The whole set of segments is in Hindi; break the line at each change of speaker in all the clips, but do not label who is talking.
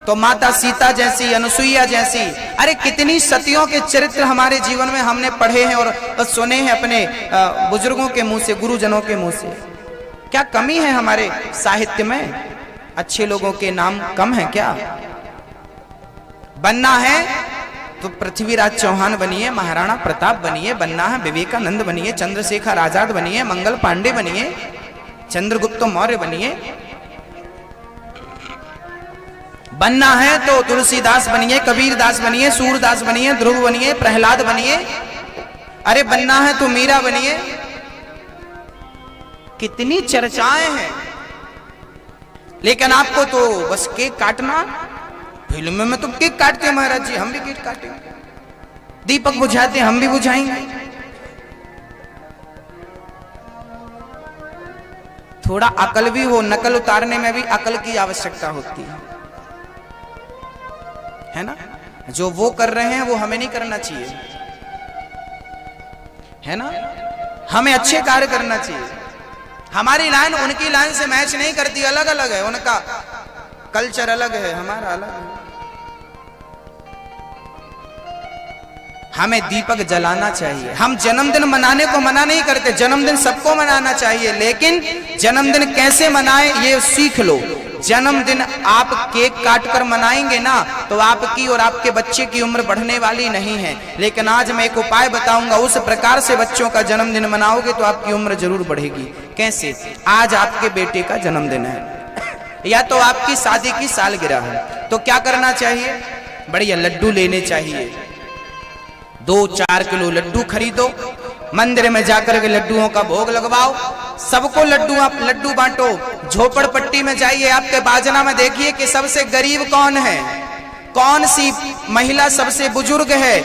तो माता सीता जैसी, अनुसुईया जैसी, अरे कितनी सतियों के चरित्र हमारे जीवन में हमने पढ़े हैं और सुने हैं अपने बुजुर्गों के मुंह से, गुरुजनों के मुंह से। क्या कमी है हमारे साहित्य में? अच्छे लोगों के नाम कम है क्या? बनना है तो पृथ्वीराज चौहान बनिए, महाराणा प्रताप बनिए, बनना है विवेकानंद बनिए, चंद्रशेखर आजाद बनिए, मंगल पांडे बनिए, चंद्रगुप्त मौर्य बनिए। बनना है तो तुलसीदास बनिए, कबीरदास बनिए, सूरदास बनिए, ध्रुव बनिए, प्रहलाद बनिए। अरे बनना है तो मीरा बनिए। कितनी चर्चाएं हैं, लेकिन आपको तो बस केक काटना। फिल्म में तुम केक काटते हो महाराज जी, हम भी केक काटेंगे। दीपक बुझाते हम भी बुझाएंगे। थोड़ा अकल भी हो, नकल उतारने में भी अकल की आवश्यकता होती है ना? जो वो कर रहे हैं वो हमें नहीं करना चाहिए, है ना? हमें अच्छे कार्य करना चाहिए। हमारी लाइन उनकी लाइन से मैच नहीं करती, अलग अलग है, उनका कल्चर अलग है, हमारा अलग है। हमें दीपक जलाना चाहिए। हम जन्मदिन मनाने को मना नहीं करते, जन्मदिन सबको मनाना चाहिए, लेकिन जन्मदिन कैसे मनाएं ये सीख लो। जन्मदिन आप केक काट कर मनाएंगे ना तो आपकी और आपके बच्चे की उम्र बढ़ने वाली नहीं है, लेकिन आज मैं एक उपाय बताऊंगा, उस प्रकार से बच्चों का जन्मदिन मनाओगे तो आपकी उम्र जरूर बढ़ेगी। कैसे? आज आपके बेटे का जन्मदिन है या तो आपकी शादी की सालगिरह है, तो क्या करना चाहिए? बढ़िया लड्डू लेने चाहिए। 2-4 किलो लड्डू खरीदो, मंदिर में जाकर के लड्डुओं का भोग लगवाओ, सबको लड्डू बांटो। झोपड़पट्टी में जाइए, आपके बाजना में देखिए कि सबसे गरीब कौन है, कौन सी महिला सबसे बुजुर्ग है,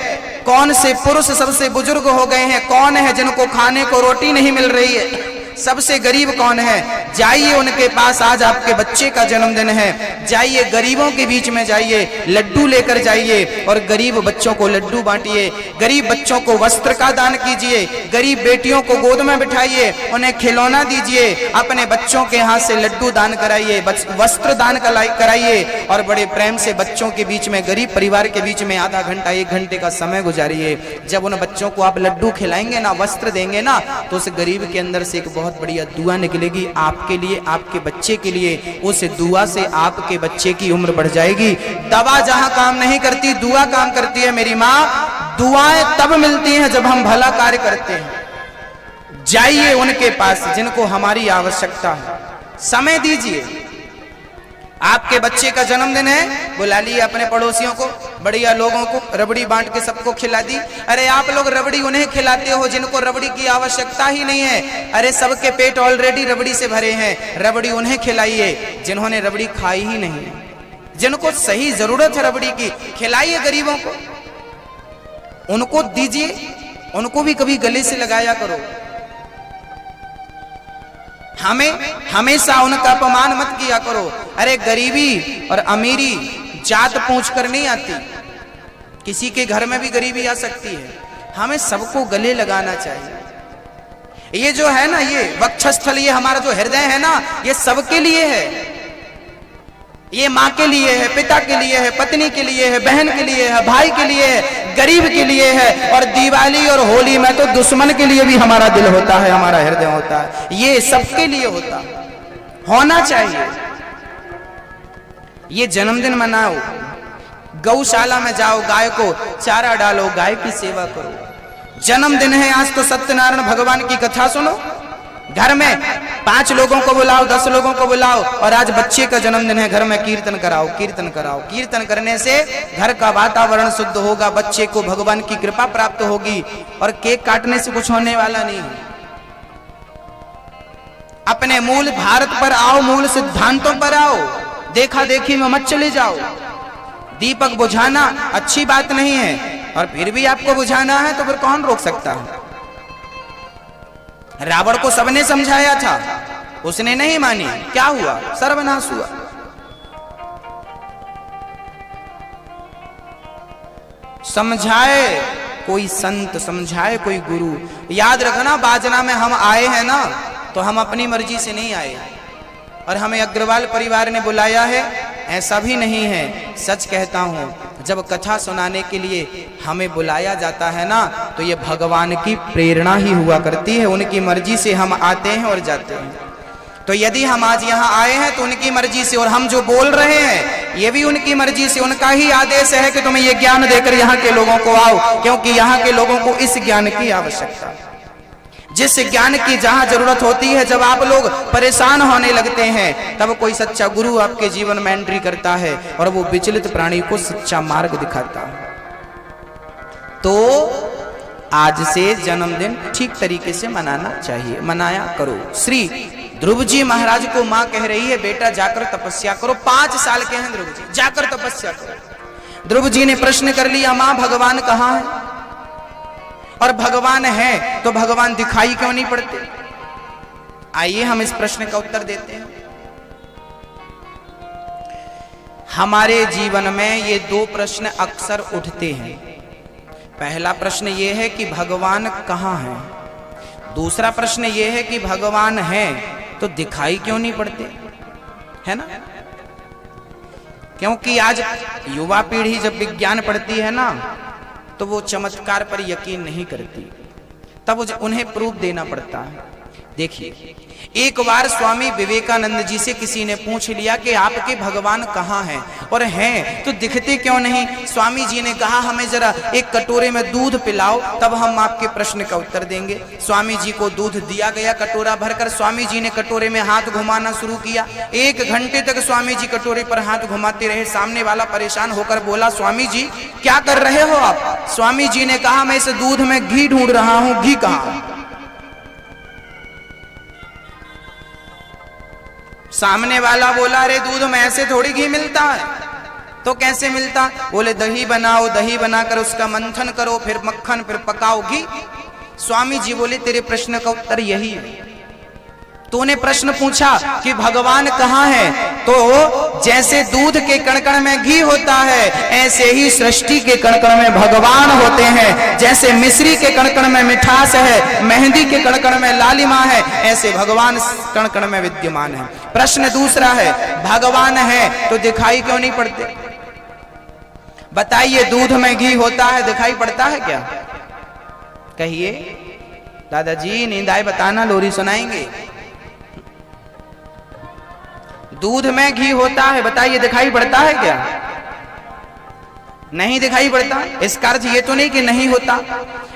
कौन से पुरुष सबसे बुजुर्ग हो गए हैं, कौन है जिनको खाने को रोटी नहीं मिल रही है, सबसे गरीब कौन है, जाइए उनके पास। आज आपके बच्चे का जन्मदिन है, जाइए गरीबों के बीच में जाइए, लड्डू लेकर जाइए और गरीब बच्चों को लड्डू बांटिए। गरीब बच्चों को वस्त्र का दान कीजिए, गरीब बेटियों को गोद में बिठाइए, उन्हें खिलौना दीजिए, अपने बच्चों के हाथ से लड्डू दान कराइए, वस्त्र दान कराइए और बड़े प्रेम से बच्चों के बीच में, गरीब परिवार के बीच में आधा घंटा 1 घंटे का समय गुजारिए। जब उन बच्चों को आप लड्डू खिलाएंगे ना, वस्त्र देंगे ना, तो उस गरीब के अंदर से एक बहुत बढ़िया दुआ निकलेगी आपके लिए, आपके बच्चे के लिए। उस दुआ से आपके बच्चे की उम्र बढ़ जाएगी। दवा जहां काम नहीं करती, दुआ काम करती है मेरी माँ। दुआएं तब मिलती हैं जब हम भला कार्य करते हैं। जाइए उनके पास जिनको हमारी आवश्यकता है, समय दीजिए। आपके बच्चे का जन्मदिन है, बुला लिए अपने पड़ोसियों को, बढ़िया लोगों को, रबड़ी बांट के सबको खिला दी। अरे आप लोग रबड़ी उन्हें खिलाते हो जिनको रबड़ी की आवश्यकता ही नहीं है। अरे सबके पेट ऑलरेडी रबड़ी से भरे हैं, रबड़ी उन्हें खिलाइए जिन्होंने रबड़ी खाई ही नहीं है, जिनको सही जरूरत है रबड़ी की, खिलाइए गरीबों को, उनको दीजिए, उनको भी कभी गले से लगाया करो। हमें हमेशा उनका अपमान मत किया करो। अरे गरीबी और अमीरी जात पूछ कर नहीं आती, किसी के घर में भी गरीबी आ सकती है। हमें सबको गले लगाना चाहिए। ये जो है ना, ये वक्षस्थल, ये हमारा जो हृदय है ना, ये सबके लिए है। ये माँ के लिए है, पिता के लिए है, पत्नी के लिए है, बहन के लिए है, भाई के लिए है, गरीब के लिए है। और दिवाली और होली में तो दुश्मन के लिए भी हमारा दिल होता है, हमारा हृदय होता है। ये सबके लिए होता है, होना चाहिए। ये जन्मदिन मनाओ, गौशाला में जाओ, गाय को चारा डालो, गाय की सेवा करो। जन्मदिन है आज तो सत्यनारायण भगवान की कथा सुनो। घर में 5 लोगों को बुलाओ, 10 लोगों को बुलाओ, और आज बच्चे का जन्मदिन है, घर में कीर्तन कराओ, कीर्तन कराओ। कीर्तन करने से घर का वातावरण शुद्ध होगा, बच्चे को भगवान की कृपा प्राप्त होगी। और केक काटने से कुछ होने वाला नहीं है। अपने मूल भारत पर आओ, मूल सिद्धांतों पर आओ, देखा देखी में मत चले जाओ। दीपक बुझाना अच्छी बात नहीं है, और फिर भी आपको बुझाना है तो फिर कौन रोक सकता है? रावण को सबने समझाया था, उसने नहीं मानी, क्या हुआ? सर्वनाश हुआ। समझाए कोई संत, समझाए कोई गुरु। याद रखना, बाजना में हम आए हैं ना, तो हम अपनी मर्जी से नहीं आए, और हमें अग्रवाल परिवार ने बुलाया है, ऐसा भी नहीं है। सच कहता हूँ, जब कथा सुनाने के लिए हमें बुलाया जाता है ना, तो ये भगवान की प्रेरणा ही हुआ करती है। उनकी मर्जी से हम आते हैं और जाते हैं। तो यदि हम आज यहाँ आए हैं तो उनकी मर्जी से, और हम जो बोल रहे हैं ये भी उनकी मर्जी से। उनका ही आदेश है कि तुम्हें ये ज्ञान देकर यहाँ के लोगों को आओ, क्योंकि यहाँ के लोगों को इस ज्ञान की आवश्यकता है। जिस ज्ञान की जहां जरूरत होती है, जब आप लोग परेशान होने लगते हैं, तब कोई सच्चा गुरु आपके जीवन में एंट्री करता है और वो विचलित प्राणी को सच्चा मार्ग दिखाता है। तो आज से जन्मदिन ठीक तरीके से मनाना चाहिए, मनाया करो। श्री ध्रुव जी महाराज को मां कह रही है, बेटा जाकर तपस्या करो। 5 साल के हैं ध्रुव जी, जाकर तपस्या करो। ध्रुव जी ने प्रश्न कर लिया, मां भगवान कहाँ है? और भगवान है तो भगवान दिखाई क्यों नहीं पड़ते? आइए हम इस प्रश्न का उत्तर देते हैं। हमारे जीवन में ये 2 प्रश्न अक्सर उठते हैं। पहला प्रश्न ये है कि भगवान कहाँ है। दूसरा प्रश्न ये है कि भगवान है तो दिखाई क्यों नहीं पड़ते, है ना? क्योंकि आज युवा पीढ़ी जब विज्ञान पढ़ती है ना, तो वो चमत्कार पर यकीन नहीं करती, तब उन्हें प्रूफ देना पड़ता है। देखिए, एक बार स्वामी विवेकानंद जी से किसी ने पूछ लिया कि आपके भगवान कहाँ हैं, और हैं तो दिखते क्यों नहीं? स्वामी जी ने कहा, हमें जरा एक कटोरे में दूध पिलाओ, तब हम आपके प्रश्न का उत्तर देंगे। स्वामी जी को दूध दिया गया कटोरा भरकर। स्वामी जी ने कटोरे में हाथ घुमाना शुरू किया। 1 घंटे तक स्वामी जी कटोरे पर हाथ घुमाते रहे। सामने वाला परेशान होकर बोला, स्वामी जी क्या कर रहे हो आप? स्वामी जी ने कहा, मैं इस दूध में घी ढूंढ रहा हूं, घी कहाँ? सामने वाला बोला, अरे दूध में ऐसे थोड़ी घी मिलता है। तो कैसे मिलता? बोले, दही बनाओ, दही बनाकर उसका मंथन करो, फिर मक्खन, फिर पकाओ घी। स्वामी जी बोले, तेरे प्रश्न का उत्तर यही है। तूने प्रश्न पूछा कि भगवान कहाँ है, तो जैसे दूध के कण-कण में घी होता है, ऐसे ही सृष्टि के कण-कण में भगवान होते हैं। जैसे मिश्री के कण-कण में मिठास है, मेहंदी के कण-कण में लालिमा है, ऐसे भगवान कण-कण में विद्यमान है। प्रश्न दूसरा है, भगवान है तो दिखाई क्यों नहीं पड़ते? बताइए, दूध में घी होता है, दिखाई पड़ता है क्या? कहिए दादाजी, नींद आए बताना, लोरी सुनाएंगे। दूध में घी होता है, बताइए दिखाई पड़ता है क्या? नहीं दिखाई पड़ता। इसका अर्थ ये तो नहीं कि नहीं होता।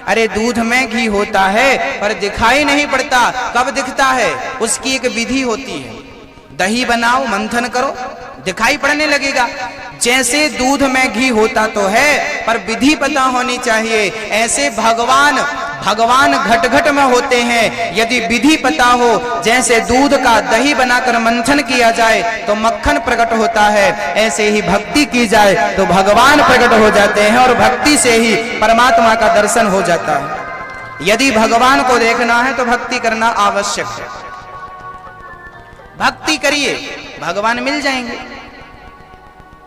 अरे दूध में घी होता है पर दिखाई नहीं पड़ता। कब दिखता है? उसकी एक विधि होती है। दही बनाओ, मंथन करो, दिखाई पड़ने लगेगा। जैसे दूध में घी होता तो है, पर विधि पता होनी चाहिए। ऐसे भगवान घट घट में होते हैं। यदि विधि पता हो, जैसे दूध का दही बनाकर मंथन किया जाए तो मक्खन प्रकट होता है, ऐसे ही भक्ति की जाए तो भगवान प्रकट हो जाते हैं, और भक्ति से ही परमात्मा का दर्शन हो जाता है। यदि भगवान को देखना है तो भक्ति करना आवश्यक है। भक्ति करिए, भगवान मिल जाएंगे।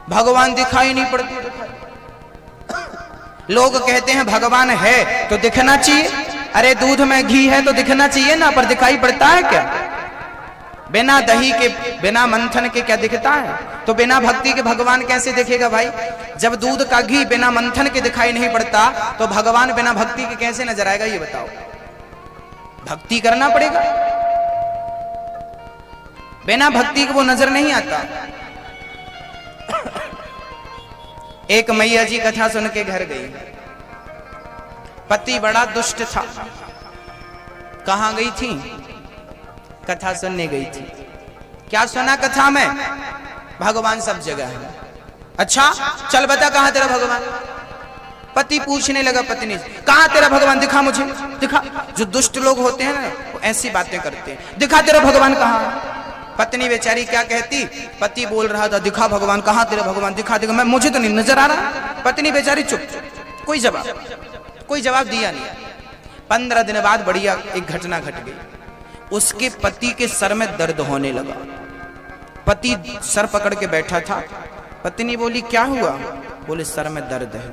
भगवान दिखाई नहीं पड़ते। लोग कहते हैं भगवान है तो दिखना चाहिए। अरे दूध में घी है तो दिखना चाहिए ना, पर दिखाई पड़ता है क्या? बिना दही के, बिना मंथन के क्या दिखता है? तो बिना भक्ति के भगवान कैसे दिखेगा भाई? जब दूध का घी बिना मंथन के दिखाई नहीं पड़ता, तो भगवान बिना भक्ति के कैसे नजर आएगा? ये बताओ। भक्ति करना पड़ेगा, बिना भक्ति के वो नजर नहीं आता। एक मैया जी कथा सुन के घर गई। पति बड़ा दुष्ट था। कहां गई थी? कथा सुनने गई थी। क्या सुना कथा में? भगवान सब जगह है। अच्छा चल बता, कहां तेरा भगवान? पति पूछने लगा पत्नी से, कहां तेरा भगवान? दिखा मुझे, दिखा। जो दुष्ट लोग होते हैं ना, वो ऐसी बातें करते हैं, दिखा तेरा भगवान कहां? पत्नी बेचारी क्या कहती? पति बोल रहा था, दिखा भगवान, कहां तेरा भगवान? दिखा देगा। मैं, मुझे तो नहीं नजर आ रहा। पत्नी बेचारी चुप, कोई जवाब दिया नहीं। 15 दिन बाद बढ़िया एक घटना घट गई। उसके पति के सर में दर्द होने लगा। पति सर पकड़ के बैठा था। पत्नी बोली, क्या हुआ? बोले, सर में दर्द है।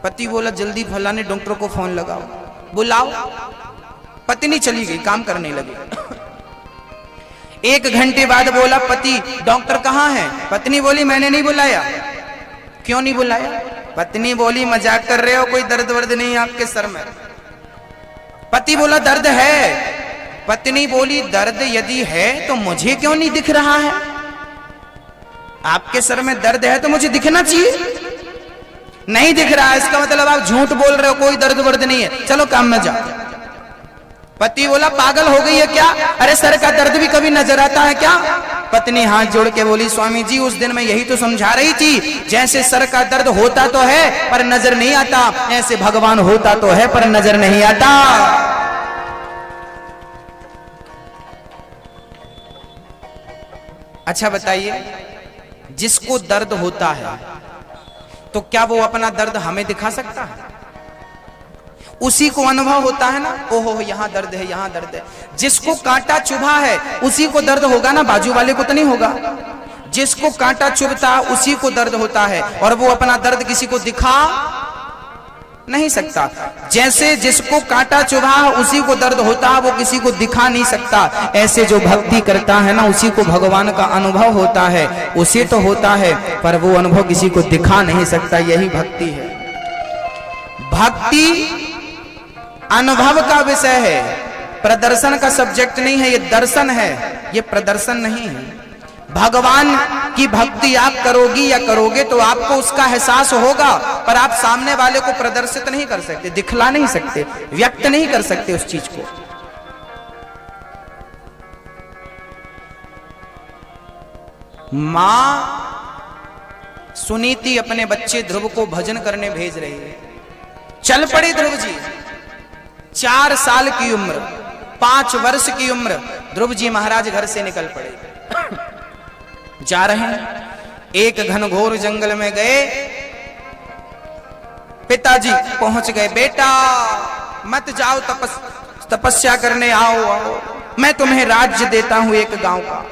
पति बोला, जल्दी फलाने डॉक्टर को फोन लगाओ, बुलाओ। पत्नी चली गई, काम करने लगी। 1 घंटे बाद बोला पति, डॉक्टर कहाँ है? पत्नी बोली मैंने नहीं बुलाया। क्यों नहीं बुलाया? पत्नी बोली मजाक कर रहे हो, कोई दर्द वर्द नहीं आपके सर में? पति बोला दर्द है। पत्नी बोली दर्द यदि है तो मुझे क्यों नहीं दिख रहा है? आपके सर में दर्द है तो मुझे दिखना चाहिए, नहीं दिख रहा है, इसका मतलब आप झूठ बोल रहे हो, कोई दर्द वर्द नहीं है, चलो काम में जाओ। पति बोला पागल हो गई है क्या? अरे सर का दर्द भी कभी नजर आता है क्या? पत्नी हाथ जोड़ के बोली स्वामी जी उस दिन मैं यही तो समझा रही थी, जैसे सर का दर्द होता तो है पर नजर नहीं आता, ऐसे भगवान होता तो है पर नजर नहीं आता। अच्छा बताइए, जिसको दर्द होता है तो क्या वो अपना दर्द हमें दिखा सकता है? उसी को अनुभव होता है ना, ओहो यहां दर्द है, यहां दर्द है। जिसको कांटा चुभा है उसी को दर्द होगा ना, बाजू वाले को तो नहीं होगा। जिसको कांटा चुभता उसी को दर्द होता है और वो अपना दर्द किसी को दिखा नहीं सकता। जैसे जिसको कांटा चुभा उसी को दर्द होता है, वो किसी को दिखा नहीं सकता। ऐसे जो भक्ति करता है ना, उसी को भगवान का अनुभव होता है, उसे तो होता है पर वो अनुभव किसी को दिखा नहीं सकता। यही भक्ति है। भक्ति अनुभव का विषय है, प्रदर्शन का सब्जेक्ट नहीं है। ये दर्शन है, ये प्रदर्शन नहीं है। भगवान की भक्ति आप करोगी या करोगे तो आपको उसका एहसास होगा, पर आप सामने वाले को प्रदर्शित नहीं कर सकते, दिखला नहीं सकते, व्यक्त नहीं कर सकते उस चीज को। मां सुनीति अपने बच्चे ध्रुव को भजन करने भेज रही है। चल पड़े ध्रुव जी। 4 साल की उम्र, 5 वर्ष की उम्र, ध्रुव जी महाराज घर से निकल पड़े। जा रहे हैं, एक घनघोर जंगल में गए। पिताजी पहुंच गए, बेटा मत जाओ, तपस्या करने आओ, मैं तुम्हें राज्य देता हूं एक गांव का।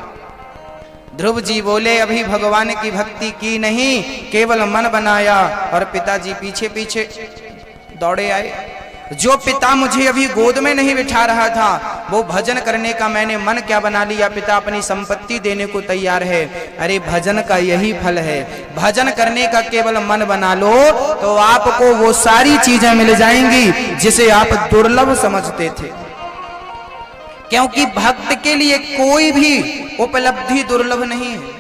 ध्रुव जी बोले अभी भगवान की भक्ति की नहीं, केवल मन बनाया। और पिताजी पीछे पीछे दौड़े आए। जो पिता मुझे अभी गोद में नहीं बिठा रहा था, वो भजन करने का मैंने मन क्या बना लिया, पिता अपनी संपत्ति देने को तैयार है। अरे भजन का यही फल है, भजन करने का केवल मन बना लो तो आपको वो सारी चीजें मिल जाएंगी जिसे आप दुर्लभ समझते थे। क्योंकि भक्त के लिए कोई भी उपलब्धि दुर्लभ नहीं है।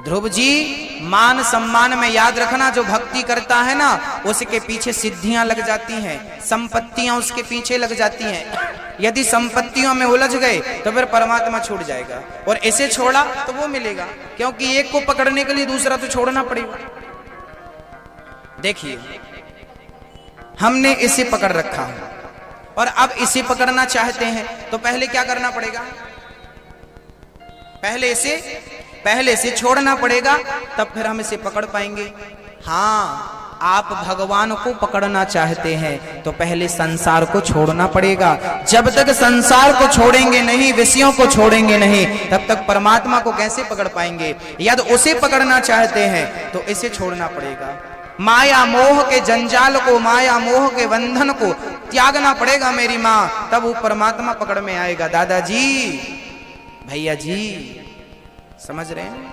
ध्रुव जी मान सम्मान में याद रखना, जो भक्ति करता है ना उसके पीछे सिद्धियां लग जाती हैं, संपत्तियां उसके पीछे लग जाती हैं। यदि संपत्तियों में उलझ गए तो फिर परमात्मा छूट जाएगा, और इसे छोड़ा तो वो मिलेगा, क्योंकि एक को पकड़ने के लिए दूसरा तो छोड़ना पड़ेगा। देखिए हमने इसे पकड़ रखा है और अब इसे पकड़ना चाहते हैं तो पहले क्या करना पड़ेगा? पहले इसे छोड़ना पड़ेगा, तब फिर हम इसे पकड़ पाएंगे। हाँ, आप भगवान को पकड़ना चाहते हैं तो पहले संसार को छोड़ना पड़ेगा। जब तक संसार को छोड़ेंगे नहीं, विषयों को छोड़ेंगे नहीं, तब तक परमात्मा को कैसे पकड़ पाएंगे? यदि उसे पकड़ना चाहते हैं तो इसे छोड़ना पड़ेगा। माया मोह के जंजाल को, माया मोह के बंधन को त्यागना पड़ेगा मेरी माँ, तब वो परमात्मा पकड़ में आएगा। दादाजी, भैया जी, समझ रहे हैं?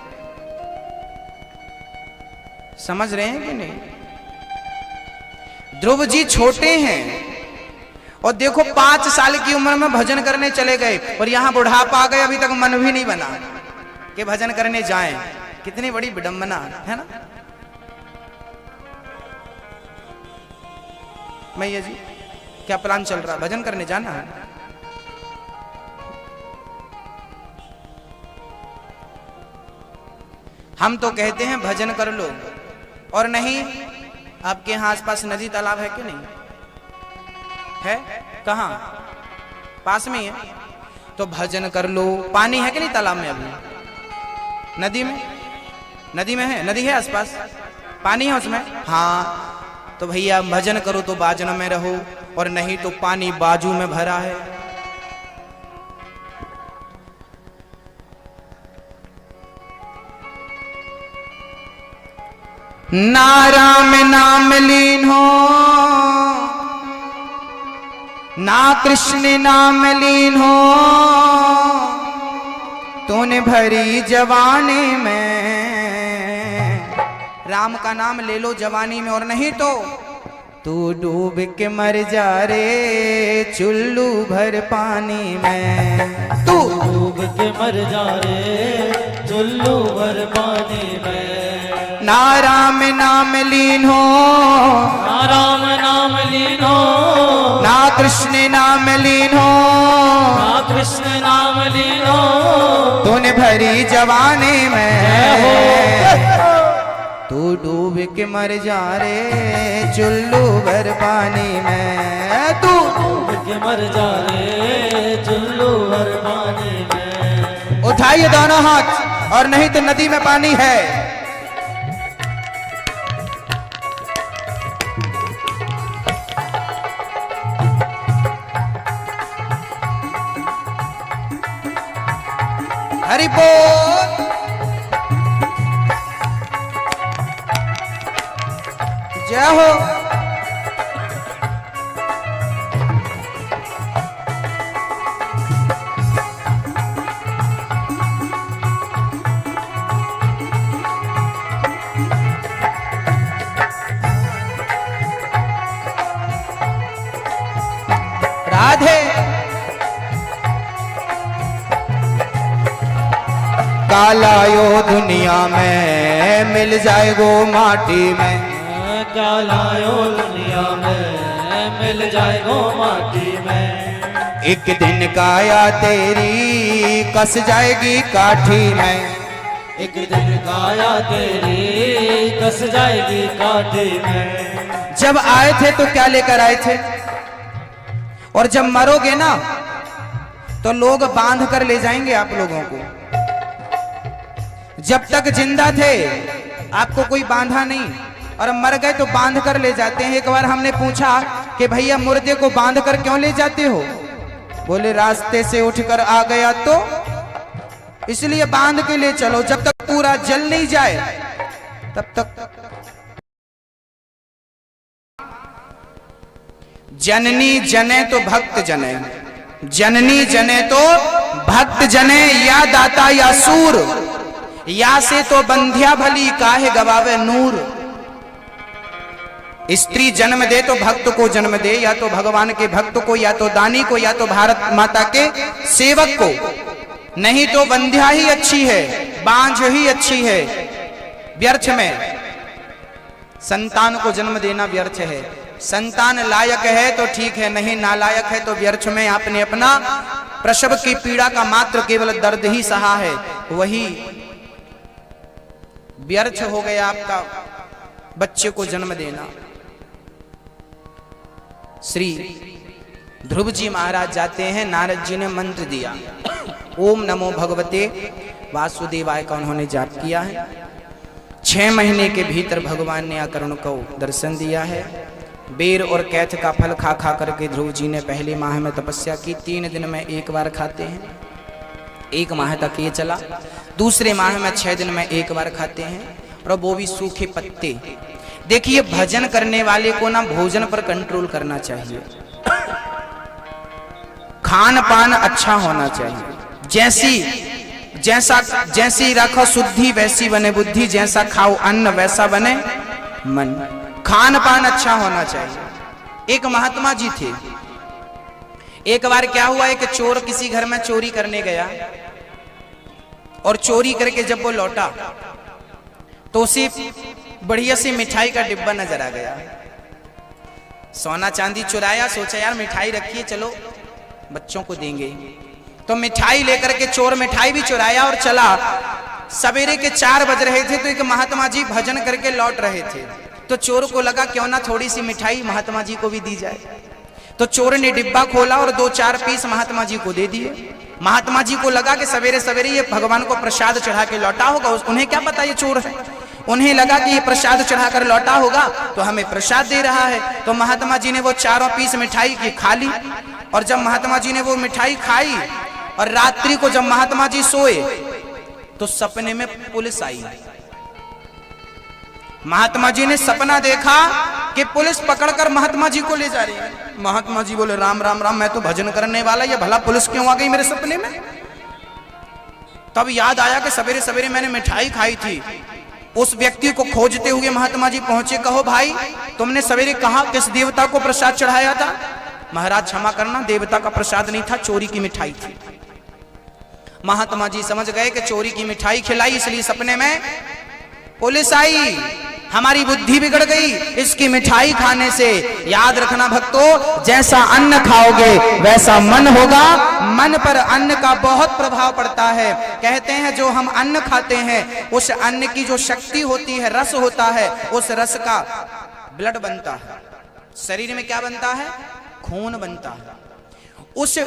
समझ रहे हैं कि नहीं? ध्रुव जी छोटे हैं और देखो 5 साल की उम्र में भजन करने चले गए और यहां बुढ़ापा आ गए, अभी तक मन भी नहीं बना कि भजन करने जाएं। कितनी बड़ी विडंबना है ना भैया जी। क्या प्लान चल रहा? भजन करने जाना है? हम तो कहते हैं भजन कर लो, और नहीं आपके यहाँ आसपास नदी तालाब है कि नहीं है? कहाँ? पास में ही है तो भजन कर लो। पानी है कि नहीं तालाब में? अभी नदी में, नदी में है, नदी है आसपास, पानी है उसमें। हाँ तो भैया भजन करो तो बाजन में रहो, और नहीं तो पानी बाजू में भरा है। नाराम नाम लीन हो, ना कृष्ण नाम लीन हो तूने भरी जवानी में। राम का नाम ले लो जवानी में, और नहीं तो तू डूब के मर जा रे चुल्लू भर पानी में। तू
डूब के मर जा रे चुल्लू भर पानी में।
ना राम नाम लीन हो,
ना राम नाम लीन हो,
ना कृष्ण नाम लीन हो,
ना कृष्ण नाम लीन हो
तूने भरी जवानी में। तू डूब के मर जा रे चुल्लू भर पानी में। तू
डूब के मर जा रे चुल्लू भर पानी में।
उठाइए दोनों हाथ, और नहीं तो नदी में पानी है। हरि बोल। जय हो। राधे। कालायो दुनिया में मिल जाएगो माटी में।
कालायो दुनिया में मिल जाएगो माटी में।
एक दिन काया तेरी कस जाएगी काठी में।
एक दिन काया तेरी कस जाएगी काठी में।
जब आए थे तो क्या लेकर आए थे, और जब मरोगे ना तो लोग बांध कर ले जाएंगे आप लोगों को। जब तक जिंदा थे आपको कोई बांधा नहीं, और मर गए तो बांध कर ले जाते हैं। एक बार हमने पूछा कि भैया मुर्दे को बांध कर क्यों ले जाते हो? बोले रास्ते से उठकर आ गया तो इसलिए बांध के ले चलो, जब तक पूरा जल नहीं जाए तब तक। जननी जने तो भक्त जने, जननी जने तो भक्त जने, या दाता या सूर, या से तो बंध्या भली काहे गवावे नूर। स्त्री जन्म दे तो भक्त को जन्म दे, या तो भगवान के भक्त को, या तो दानी को, या तो भारत माता के सेवक को, नहीं तो बंध्या ही अच्छी है, बांझ ही अच्छी है। व्यर्थ में संतान को जन्म देना व्यर्थ है। संतान लायक है तो ठीक है, नहीं नालायक है तो व्यर्थ में आपने अपना प्रसव की पीड़ा का मात्र केवल दर्द ही सहा है, वही व्यर्थ हो गया आपका बच्चे को जन्म देना। श्री ध्रुव जी महाराज जाते हैं, नारद जी ने मंत्र दिया, ओम नमो भगवते वासुदेवाय का उन्होंने जाप किया है। 6 महीने के भीतर भगवान ने आकर उनको दर्शन दिया है। बेर और कैथ का फल खा खा करके ध्रुव जी ने पहले माह में तपस्या की, 3 दिन में 1 बार खाते हैं, 1 माह तक ये चला। दूसरे माह में 6 दिन में 1 बार खाते हैं, और वो भी सूखे पत्ते। देखिए भजन करने वाले को ना भोजन पर कंट्रोल करना चाहिए, खान पान अच्छा होना चाहिए। जैसी रखो शुद्धि वैसी बने बुद्धि, जैसा खाओ अन्न वैसा बने मन। खान पान अच्छा होना चाहिए। एक महात्मा जी थे, एक बार क्या हुआ, एक चोर किसी घर में चोरी करने गया, और चोरी करके जब वो लौटा तो उसे बढ़िया सी मिठाई का डिब्बा नजर आ गया। सोना चांदी चुराया, सोचा यार मिठाई रखिए, चलो बच्चों को देंगे। तो मिठाई लेकर के चोर मिठाई भी चुराया और चला। सवेरे के 4 बज रहे थे तो एक महात्मा जी भजन करके लौट रहे थे, तो चोर को लगा क्यों ना थोड़ी सी मिठाई महात्मा जी को भी दी जाए। तो चोर ने डिब्बा खोला और 2-4 पीस महात्मा जी को दे दिए। महात्मा जी को लगा कि सवेरे सवेरे ये भगवान को प्रसाद चढ़ा के लौटा होगा, उन्हें क्या पता ये चोर है। उन्हें लगा कि ये प्रसाद चढ़ाकर लौटा होगा तो हमें प्रसाद दे रहा है। तो महात्मा जी ने वो 4 पीस मिठाई की खा ली, और जब महात्मा जी ने वो मिठाई खाई और रात्रि को जब महात्मा जी सोए तो सपने में पुलिस आई। महात्मा जी ने सपना देखा कि पुलिस पकड़कर महात्मा जी को ले जा रही है। महात्मा जी बोले राम राम राम, मैं तो भजन करने वाला, ये भला पुलिस क्यों आ गई मेरे सपने में। तब याद आया कि सवेरे सवेरे मैंने मिठाई खाई थी। उस व्यक्ति को खोजते हुए महात्मा जी पहुंचे। कहो भाई, तुमने सवेरे कहा किस देवता को प्रसाद चढ़ाया था? महाराज क्षमा करना, देवता का प्रसाद नहीं था, चोरी की मिठाई थी। महात्मा जी समझ गए कि चोरी की मिठाई खिलाई, इसलिए सपने में पुलिस आई, हमारी बुद्धि बिगड़ गई इसकी मिठाई खाने से। याद रखना भक्तों, जैसा अन्न खाओगे वैसा मन होगा, मन पर अन्न का बहुत प्रभाव पड़ता है। कहते हैं जो हम अन्न खाते हैं उस अन्न की जो शक्ति होती है, रस होता है, उस रस का ब्लड बनता है, शरीर में क्या बनता है? खून बनता है। उस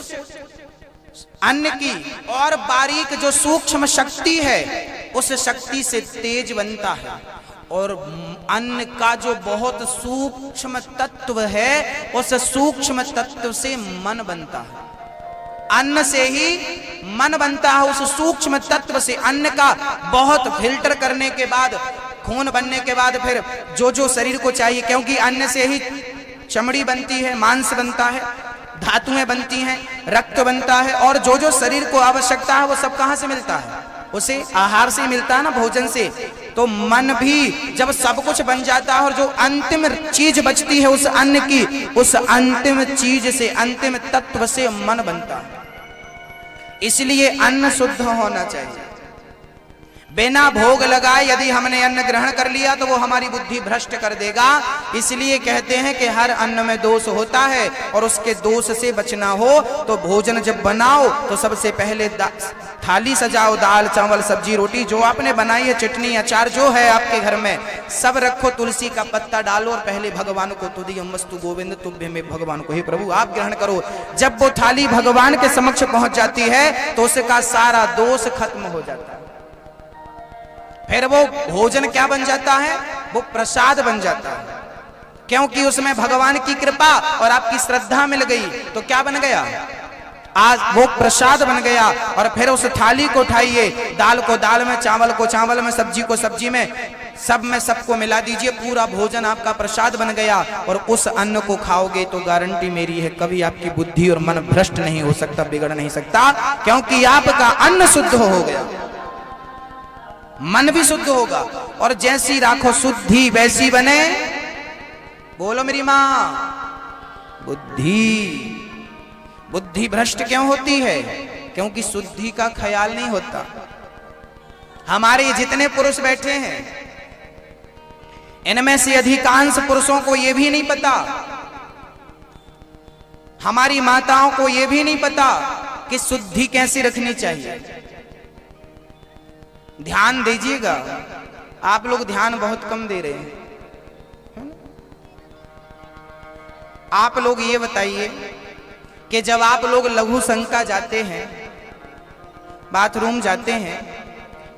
अन्न की और बारीक जो सूक्ष्म शक्ति है उस शक्ति से तेज बनता है, और अन्न का जो बहुत सूक्ष्म तत्व है उस सूक्ष्म तत्व से मन बनता है। अन्न से ही मन बनता है, उस सूक्ष्म तत्व से। अन्न का बहुत फिल्टर करने के बाद, खून बनने के बाद फिर जो जो शरीर को चाहिए, क्योंकि अन्न से ही चमड़ी बनती है, मांस बनता है, धातुएं बनती हैं, रक्त बनता है, और जो जो शरीर को आवश्यकता है वो सब कहां से मिलता है? उसे आहार से मिलता है ना, भोजन से। तो मन भी जब सब कुछ बन जाता है और जो अंतिम चीज बचती है उस अन्न की, उस अंतिम चीज से, अंतिम तत्व से मन बनता है। इसलिए अन्न शुद्ध होना चाहिए। बिना भोग लगाए यदि हमने अन्न ग्रहण कर लिया तो वो हमारी बुद्धि भ्रष्ट कर देगा। इसलिए कहते हैं कि हर अन्न में दोष होता है, और उसके दोष से बचना हो तो भोजन जब बनाओ तो सबसे पहले थाली सजाओ, दाल चावल सब्जी रोटी जो आपने बनाई है, चटनी अचार जो है आपके घर में सब रखो, तुलसी का पत्ता डालो, और पहले भगवान को तुदीयमस्तु गोविंद तुभ्य में, भगवान को, हे प्रभु आप ग्रहण करो। जब वो थाली भगवान के समक्ष पहुंच जाती है तो उसका सारा दोष खत्म हो जाता है। फिर वो भोजन क्या बन जाता है? वो प्रसाद बन जाता है, क्योंकि उसमें भगवान की कृपा और आपकी श्रद्धा मिल गई। तो क्या बन गया? आज वो प्रसाद बन गया। और फिर उस थाली को उठाइए, दाल को दाल में, चावल को चावल में, सब्जी को सब्जी में, सब में सबको मिला दीजिए, पूरा भोजन आपका प्रसाद बन गया। और उस अन्न को खाओगे तो गारंटी मेरी है, कभी आपकी बुद्धि और मन भ्रष्ट नहीं हो सकता, बिगड़ नहीं सकता, क्योंकि आपका अन्न शुद्ध हो गया, मन भी शुद्ध होगा। और जैसी राखो शुद्धि वैसी बने, बोलो मेरी मां, बुद्धि। बुद्धि भ्रष्ट क्यों होती है? क्योंकि शुद्धि का ख्याल नहीं होता। हमारे जितने पुरुष बैठे हैं इनमें से अधिकांश पुरुषों को यह भी नहीं पता, हमारी माताओं को यह भी नहीं पता कि शुद्धि कैसे रखनी चाहिए। ध्यान दीजिएगा, आप लोग ध्यान बहुत कम दे रहे हैं। आप लोग ये बताइए कि जब आप लोग लघु शंका जाते हैं, बाथरूम जाते हैं,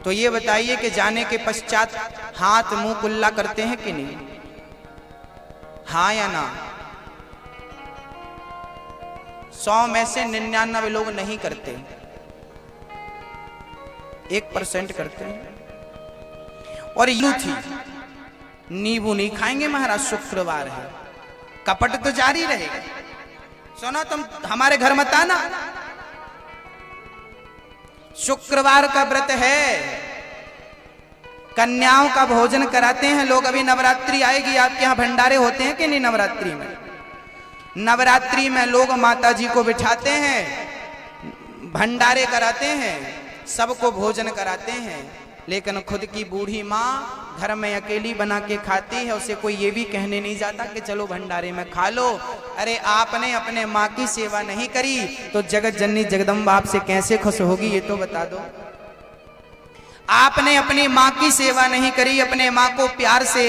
तो ये बताइए कि जाने के पश्चात हाथ मुंह कुल्ला करते हैं कि नहीं? हाँ या ना? 100 में से 99 लोग नहीं करते, 1% करते हैं। और यूं थी, नींबू नहीं खाएंगे महाराज, शुक्रवार है, कपट तो जारी रहेगा। सुनो, तुम हमारे घर मत आना, शुक्रवार का व्रत है, कन्याओं का भोजन कराते हैं लोग। अभी नवरात्रि आएगी, आपके यहाँ भंडारे होते हैं कि नहीं? नवरात्रि में, नवरात्रि में लोग माता जी को बिठाते हैं, भंडारे कराते हैं, सबको भोजन कराते हैं, लेकिन खुद की बूढ़ी माँ घर में अकेली बना के खाती है। उसे कोई ये भी कहने नहीं जाता कि चलो भंडारे में खा लो। अरे आपने अपने माँ की सेवा नहीं करी तो जगत जननी जगदम्बा आपसे कैसे खुश होगी, ये तो बता दो। आपने अपनी माँ की सेवा नहीं करी, अपने माँ को प्यार से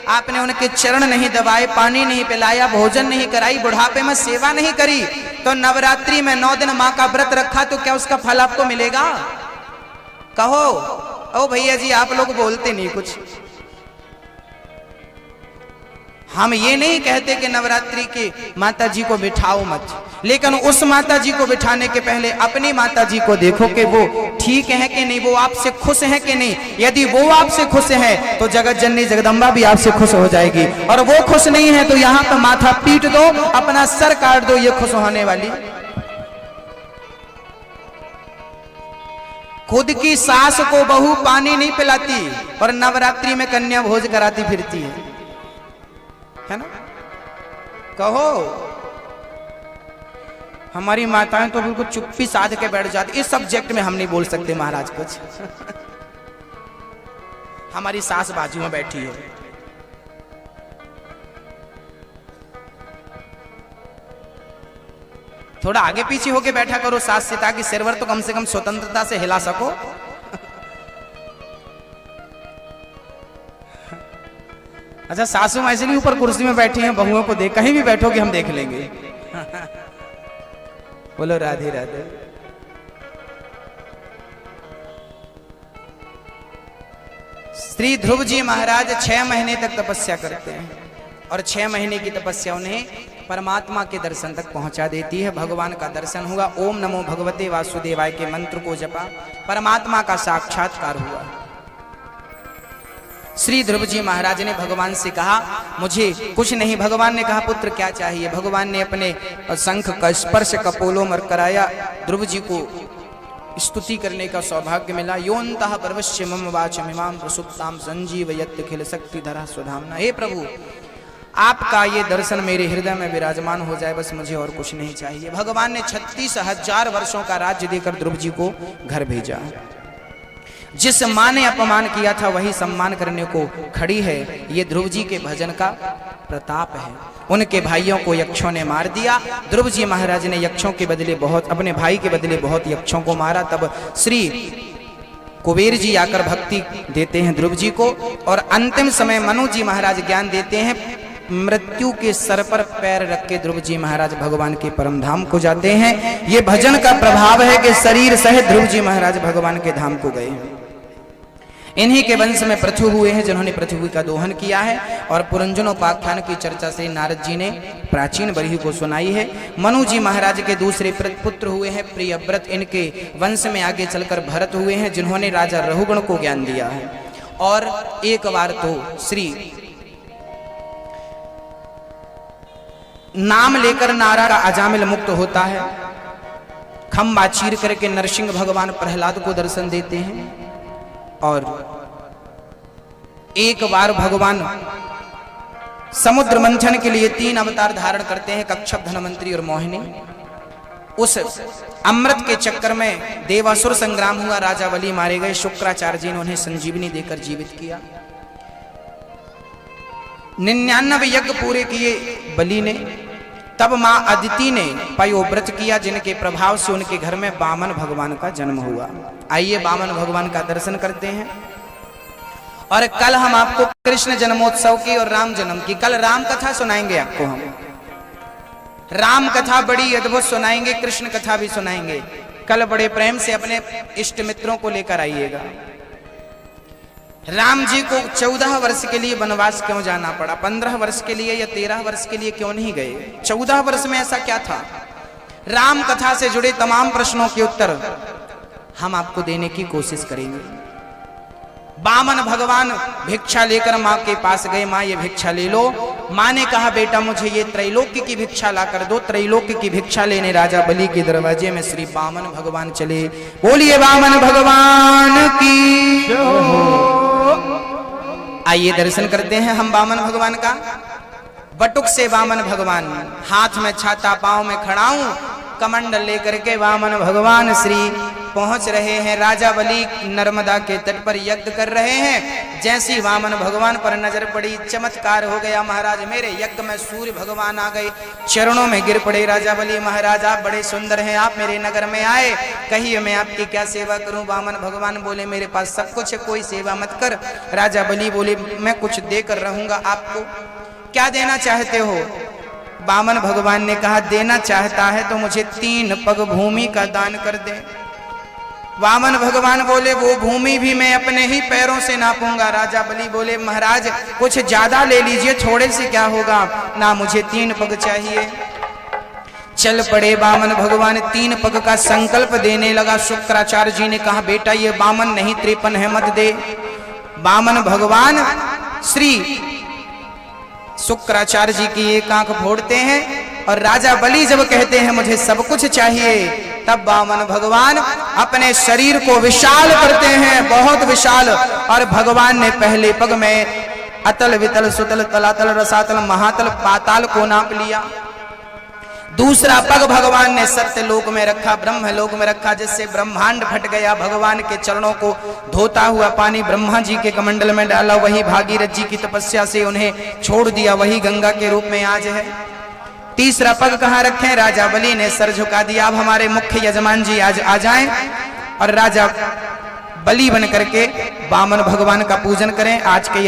आपने उनके चरण नहीं दबाए, पानी नहीं पिलाया, भोजन नहीं कराई, बुढ़ापे में सेवा नहीं करी, तो नवरात्रि में 9 दिन माँ का व्रत रखा तो क्या उसका फल आपको मिलेगा? कहो। ओ भैया जी, आप लोग बोलते नहीं कुछ। हम ये नहीं कहते कि नवरात्रि के माता जी को बिठाओ मत, लेकिन उस माता जी को बिठाने के पहले अपनी माता जी को देखो कि वो ठीक है कि नहीं, वो आपसे खुश है कि नहीं। यदि वो आपसे खुश है तो जगत जननी जगदम्बा भी आपसे खुश हो जाएगी, और वो खुश नहीं है तो यहाँ पर माथा पीट दो, अपना सर काट दो, ये खुश होने वाली। खुद की सास को बहू पानी नहीं पिलाती और नवरात्रि में कन्या भोज कराती फिरती है ना। कहो हमारी माताएं तो बिल्कुल चुप्पी साध के बैठ जाती, इस सब्जेक्ट में हम नहीं बोल सकते महाराज कुछ। हमारी सास बाजू में बैठी है, थोड़ा आगे पीछे होके बैठा करो सास से, ताकि सिरवर तो कम से कम स्वतंत्रता से हिला सको। अच्छा, सासू माँ इसलिए ऊपर कुर्सी में बैठी हैं, बहुओं को देख, कहीं भी बैठोगे हम देख लेंगे। बोलो राधे राधे। श्री ध्रुव जी महाराज 6 महीने तक तपस्या करते हैं, और 6 महीने की तपस्या उन्हें परमात्मा के दर्शन तक पहुंचा देती है। भगवान का दर्शन हुआ, ओम नमो भगवते वासुदेवाय के मंत्र को जपा, परमात्मा का साक्षात्कार हुआ। श्री ध्रुव जी महाराज ने भगवान से कहा मुझे कुछ नहीं। भगवान ने कहा पुत्र क्या चाहिए। भगवान ने अपने शंख का स्पर्श कपोलों में कराया। ध्रुव जी को स्तुति करने का सौभाग्य मिला। योन्तः परवश्य मम वाचमिमां प्रसुप्तां संजीवयत् खिल शक्तिधरा स्वधाम्ना। हे प्रभु, आपका ये दर्शन मेरे हृदय में विराजमान हो जाए, बस मुझे और कुछ नहीं चाहिए। भगवान ने 36,000 वर्षों का राज्य देकर ध्रुव जी को घर भेजा। जिस मां ने अपमान किया था वही सम्मान करने को खड़ी है। ये ध्रुव जी के भजन का प्रताप है। उनके भाइयों को यक्षों ने मार दिया। ध्रुव जी महाराज ने यक्षों के बदले बहुत, अपने भाई के बदले बहुत यक्षों को मारा। तब श्री कुबेर जी आकर भक्ति देते हैं ध्रुव जी को, और अंतिम समय मनु जी महाराज ज्ञान देते हैं। मृत्यु के सर पर पैर रख के ध्रुव जी महाराज भगवान के परम धाम को जाते हैं। ये भजन का प्रभाव है कि शरीर सहित ध्रुव जी महाराज भगवान के धाम को गए। इन्हीं के वंश में पृथु हुए हैं जिन्होंने पृथ्वी का दोहन किया है, और पुरंजनोपाख्यान की चर्चा से नारद जी ने प्राचीन बरही को सुनाई है। मनु जी महाराज के दूसरे पुत्र हुए हैं प्रियव्रत। इनके वंश में आगे चलकर भरत हुए हैं जिन्होंने राजा रहुगण को ज्ञान दिया है। और एक बार तो श्री नाम लेकर नारा का अजामिल मुक्त होता है। खम्बा चीर करके नरसिंह भगवान प्रहलाद को दर्शन देते हैं, और एक बार भगवान समुद्र मंथन के लिए 3 अवतार धारण करते हैं, कच्छप, धनवंतरी और मोहिनी। उस अमृत के चक्कर में देवासुर संग्राम हुआ, राजा बलि मारे गए। शुक्राचार्य जी ने उन्हें संजीवनी देकर जीवित किया। 99 यज्ञ पूरे किए बलि ने। तब मां अदिति ने पयोव्रत किया, जिनके प्रभाव से उनके घर में वामन भगवान का जन्म हुआ। आइए वामन भगवान का दर्शन करते हैं। और कल हम आपको कृष्ण जन्मोत्सव की और राम जन्म की, कल राम कथा सुनाएंगे आपको। हम राम कथा बड़ी अद्भुत सुनाएंगे, कृष्ण कथा भी सुनाएंगे। कल बड़े प्रेम से अपने इष्ट मित्रों को लेकर आइएगा। राम जी को 14 वर्ष के लिए वनवास क्यों जाना पड़ा? 15 वर्ष के लिए या 13 वर्ष के लिए क्यों नहीं गए? 14 वर्ष में ऐसा क्या था? राम कथा से जुड़े तमाम प्रश्नों के उत्तर हम आपको देने की कोशिश करेंगे। वामन भगवान भिक्षा लेकर माँ के पास गए। माँ ये भिक्षा ले लो। माँ ने कहा बेटा मुझे ये त्रैलोक्य की भिक्षा ला कर दो। त्रैलोक्य की भिक्षा लेने राजा बलि के दरवाजे में श्री वामन भगवान चले। बोलिए वामन भगवान की। आइए दर्शन करते हैं हम वामन भगवान का। बटुक से वामन भगवान, हाथ में छाता, पांव में खड़ाऊं, कमंडल लेकर के वामन भगवान श्री पहुंच रहे हैं। राजा बलि नर्मदा के तट पर यज्ञ कर रहे हैं। जैसी वामन भगवान पर नजर पड़ी, चमत्कार हो गया। महाराज मेरे यज्ञ में सूर्य भगवान आ गए, चरणों में गिर पड़े। राजा बलि महाराज आप बड़े सुंदर हैं, आप मेरे नगर में आए, कहिए मैं आपकी क्या सेवा करूं? वामन भगवान बोले मेरे पास सब कुछ है, कोई सेवा मत कर। राजा बलि बोले मैं कुछ देकर रहूंगा आपको, क्या देना चाहते हो? वामन भगवान ने कहा देना चाहता है तो मुझे 3 पग भूमि का दान कर दे। वामन भगवान बोले वो भूमि भी मैं अपने ही पैरों से नापूंगा। राजा बलि बोले महाराज कुछ ज्यादा ले लीजिए, थोड़े से क्या होगा, ना मुझे 3 पग चाहिए। चल पड़े वामन भगवान, 3 पग का संकल्प देने लगा। शुक्राचार्य जी ने कहा बेटा ये वामन नहीं 53 है, मत दे। वामन भगवान श्री शुक्राचार्य जी की एक आंख फोड़ते हैं और राजा बलि जब कहते हैं मुझे सब कुछ चाहिए, तब वामन भगवान अपने शरीर को विशाल करते हैं, बहुत विशाल। और भगवान ने पहले पग में अतल वितल सुतल तलातल रसातल महातल पाताल को नाप लिया। दूसरा पग भगवान ने सत्यलोक में रखा, ब्रह्मलोक में रखा, जिससे ब्रह्मांड फट गया। भगवान के चरणों को धोता हुआ पानी ब्रह्मा जी के कमंडल में डाला, वही भागीरथ जी की तपस्या से उन्हें छोड़ दिया, वही गंगा के रूप में आज है। तीसरा पग कहाँ रखें, राजा बलि ने सर झुका दिया। अब हमारे मुख्य यजमान जी आज आ जाएं और राजा बलि बन करके वामन भगवान का पूजन करें। आज के